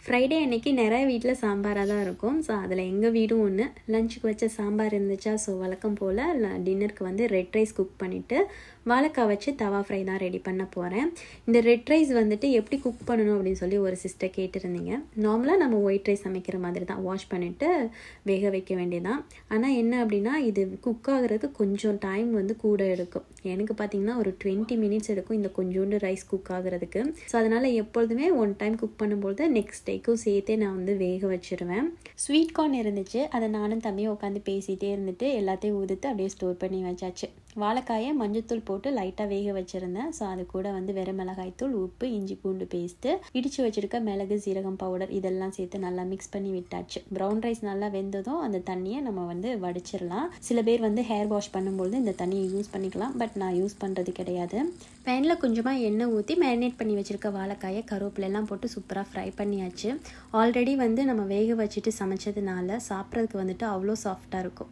Friday அன்னைக்கு நிறைய வீட்டில் சாம்பாராக தான் இருக்கும். ஸோ அதில் எங்கள் வீடும் ஒன்று. லஞ்சுக்கு வச்ச சாம்பார் இருந்துச்சா, ஸோ வழக்கம் போல் டின்னருக்கு வந்து ரெட் ரைஸ் குக் பண்ணிவிட்டு வாழைக்காய் வச்சு தவா ஃப்ரை தான் ரெடி பண்ண போகிறேன். இந்த ரெட் ரைஸ் வந்துட்டு எப்படி குக் பண்ணணும் அப்படின்னு சொல்லி ஒரு சிஸ்டர் கேட்டிருந்தீங்க. நார்மலாக நம்ம ஒயிட் ரைஸ் சமைக்கிற மாதிரி தான் வாஷ் பண்ணிவிட்டு வேக வைக்க வேண்டியதான். ஆனால் என்ன அப்படின்னா இது குக் ஆகிறதுக்கு கொஞ்சம் டைம் வந்து கூட எடுக்கும். எனக்கு பார்த்திங்கன்னா ஒரு 20 மினிட்ஸ் எடுக்கும் இந்த கொஞ்சோண்டு ரைஸ் குக் ஆகிறதுக்கு. ஸோ அதனால் எப்பொழுதுமே ஒன் டைம் குக் பண்ணும்போது நெக்ஸ்ட் டேக்கும் சேர்த்தே நான் வந்து வேக வச்சுருவேன். ஸ்வீட் கார்ன் இருந்துச்சு, அதை நானும் தம்பியும் உட்காந்து பேசிகிட்டே இருந்துட்டு எல்லாத்தையும் உதுத்து அப்படியே ஸ்டோர் பண்ணி வச்சாச்சு. வாழைக்காயை மஞ்சத்தூள் போட்டு லைட்டாக வேக வச்சுருந்தேன். ஸோ அது கூட வந்து வெறும் மிளகாய்த்தூள், உப்பு, இஞ்சி பூண்டு பேஸ்ட்டு, இடித்து வச்சுருக்க மிளகு சீரகம் பவுடர் இதெல்லாம் சேர்த்து நல்லா மிக்ஸ் பண்ணி விட்டாச்சு. ப்ரௌன் ரைஸ் நல்லா வெந்ததும் அந்த தண்ணியை நம்ம வந்து வடிச்சிடலாம். சில பேர் வந்து ஹேர் வாஷ் பண்ணும்போது இந்த தண்ணியை யூஸ் பண்ணிக்கலாம், பட் நான் யூஸ் பண்ணுறது கிடையாது. பேனில் கொஞ்சமாக எண்ணெய் ஊற்றி மேரினேட் பண்ணி வச்சுருக்க வாழைக்காயை கருவேப்பிலெல்லாம் போட்டு சூப்பராக ஃப்ரை பண்ணியாச்சு. ஆல்ரெடி வந்து நம்ம வேக வச்சுட்டு சமைச்சதுனால சாப்பிட்றதுக்கு வந்துட்டு அவ்வளோ சாஃப்டாக இருக்கும்.